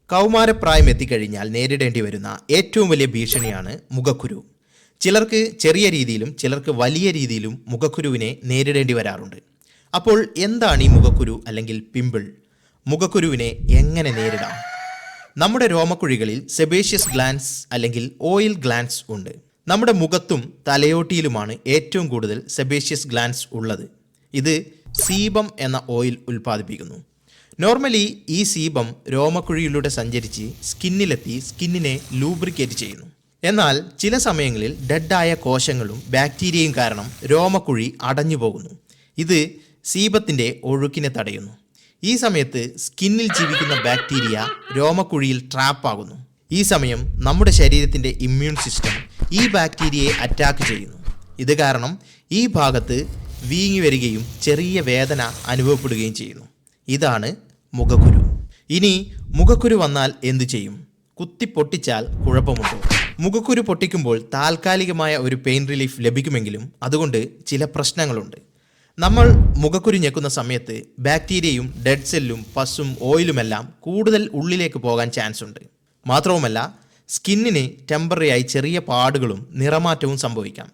കൗമാരപ്രായം എത്തിക്കഴിഞ്ഞാൽ നേരിടേണ്ടി വരുന്ന ഏറ്റവും വലിയ ഭീഷണിയാണ് മുഖക്കുരു. ചിലർക്ക് ചെറിയ രീതിയിലും ചിലർക്ക് വലിയ രീതിയിലും മുഖക്കുരുവിനെ നേരിടേണ്ടി വരാറുണ്ട്. അപ്പോൾ എന്താണ് ഈ മുഖക്കുരു അല്ലെങ്കിൽ പിമ്പിൾ? മുഖക്കുരുവിനെ എങ്ങനെ നേരിടാം? നമ്മുടെ രോമക്കുഴികളിൽ സെബേഷ്യസ് ഗ്ലാൻസ് അല്ലെങ്കിൽ ഓയിൽ ഗ്ലാൻസ് ഉണ്ട്. നമ്മുടെ മുഖത്തും തലയോട്ടിയിലുമാണ് ഏറ്റവും കൂടുതൽ സെബേഷ്യസ് ഗ്ലാൻസ് ഉള്ളത്. ഇത് സീബം എന്ന ഓയിൽ ഉൽപ്പാദിപ്പിക്കുന്നു. നോർമലി ഈ സീബം രോമക്കുഴിയിലൂടെ സഞ്ചരിച്ച് സ്കിന്നിലെത്തി സ്കിന്നിനെ ലൂബ്രിക്കേറ്റ് ചെയ്യുന്നു. എന്നാൽ ചില സമയങ്ങളിൽ ഡെഡായ കോശങ്ങളും ബാക്ടീരിയയും കാരണം രോമക്കുഴി അടഞ്ഞു പോകുന്നു. ഇത് സീബത്തിൻ്റെ ഒഴുക്കിനെ തടയുന്നു. ഈ സമയത്ത് സ്കിന്നിൽ ജീവിക്കുന്ന ബാക്ടീരിയ രോമക്കുഴിയിൽ ട്രാപ്പാകുന്നു. ഈ സമയം നമ്മുടെ ശരീരത്തിൻ്റെ ഇമ്മ്യൂൺ സിസ്റ്റം ഈ ബാക്ടീരിയയെ അറ്റാക്ക് ചെയ്യുന്നു. ഇത് കാരണം ഈ ഭാഗത്ത് വീങ്ങി വരികയും ചെറിയ വേദന അനുഭവപ്പെടുകയും ചെയ്യുന്നു. ഇതാണ് മുഖക്കുരു. ഇനി മുഖക്കുരു വന്നാൽ എന്തു ചെയ്യും? കുത്തി പൊട്ടിച്ചാൽ കുഴപ്പമുണ്ടോ? മുഖക്കുരു പൊട്ടിക്കുമ്പോൾ താൽക്കാലികമായ ഒരു പെയിൻ റിലീഫ് ലഭിക്കുമെങ്കിലും അതുകൊണ്ട് ചില പ്രശ്നങ്ങളുണ്ട്. നമ്മൾ മുഖക്കുരു ഞെക്കുന്ന സമയത്ത് ബാക്ടീരിയയും ഡെഡ് സെല്ലും പസ്സും ഓയിലുമെല്ലാം കൂടുതൽ ഉള്ളിലേക്ക് പോകാൻ ചാൻസ് ഉണ്ട്. മാത്രവുമല്ല സ്കിന്നിന് ടെമ്പററിയായി ചെറിയ പാടുകളും നിറമാറ്റവും സംഭവിക്കാം.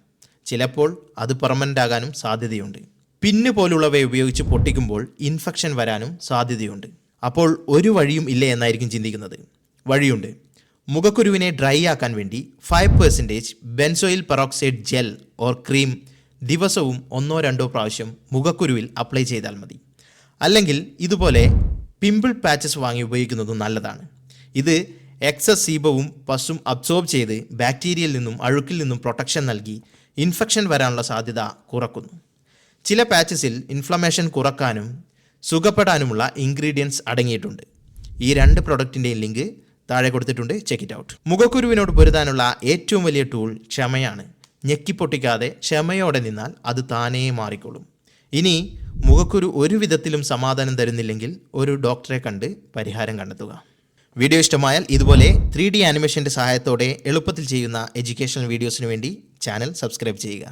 ചിലപ്പോൾ അത് പെർമനൻ്റ് ആകാനും സാധ്യതയുണ്ട്. പിന്ന് പോലുള്ളവ ഉപയോഗിച്ച് പൊട്ടിക്കുമ്പോൾ ഇൻഫെക്ഷൻ വരാനും സാധ്യതയുണ്ട്. അപ്പോൾ ഒരു വഴിയും ഇല്ല എന്നായിരിക്കും ചിന്തിക്കുന്നത്. വഴിയുണ്ട്. മുഖക്കുരുവിനെ ഡ്രൈ ആക്കാൻ വേണ്ടി 5% benzoyl peroxide gel or cream ദിവസവും 1-2 പ്രാവശ്യം മുഖക്കുരുവിൽ അപ്ലൈ ചെയ്താൽ മതി. അല്ലെങ്കിൽ ഇതുപോലെ പിമ്പിൾ പാച്ചസ് വാങ്ങി ഉപയോഗിക്കുന്നതും നല്ലതാണ്. ഇത് എക്സസ് സീബവും പസ്സും അബ്സോർബ് ചെയ്ത് ബാക്ടീരിയയിൽ നിന്നും അഴുക്കിൽ നിന്നും പ്രൊട്ടക്ഷൻ നൽകി ഇൻഫെക്ഷൻ വരാനുള്ള സാധ്യത കുറക്കുന്നു. ചില പാച്ചസിൽ ഇൻഫ്ലമേഷൻ കുറക്കാനും സുഖപ്പെടാനുമുള്ള ഇൻഗ്രീഡിയൻസ് അടങ്ങിയിട്ടുണ്ട്. ഈ 2 പ്രൊഡക്റ്റിൻ്റെയും ലിങ്ക് താഴെ കൊടുത്തിട്ടുണ്ട്, ചെക്ക് ഇറ്റ് ഔട്ട്. മുഖക്കുരുവിനോട് പൊരുതാനുള്ള ഏറ്റവും വലിയ ടൂൾ ക്ഷമയാണ്. ഞെക്കിപ്പൊട്ടിക്കാതെ ക്ഷമയോടെ നിന്നാൽ അത് താനേ മാറിക്കോളും. ഇനി മുഖക്കുരു ഒരു വിധത്തിലും സമാധാനം തരുന്നില്ലെങ്കിൽ ഒരു ഡോക്ടറെ കണ്ട് പരിഹാരം കണ്ടെത്തുക. വീഡിയോ ഇഷ്ടമായാൽ ഇതുപോലെ 3D ആനിമേഷൻ്റെ സഹായത്തോടെ എളുപ്പത്തിൽ ചെയ്യുന്ന എഡ്യൂക്കേഷണൽ വീഡിയോസിന് വേണ്ടി ചാനൽ സബ്സ്ക്രൈബ് ചെയ്യുക.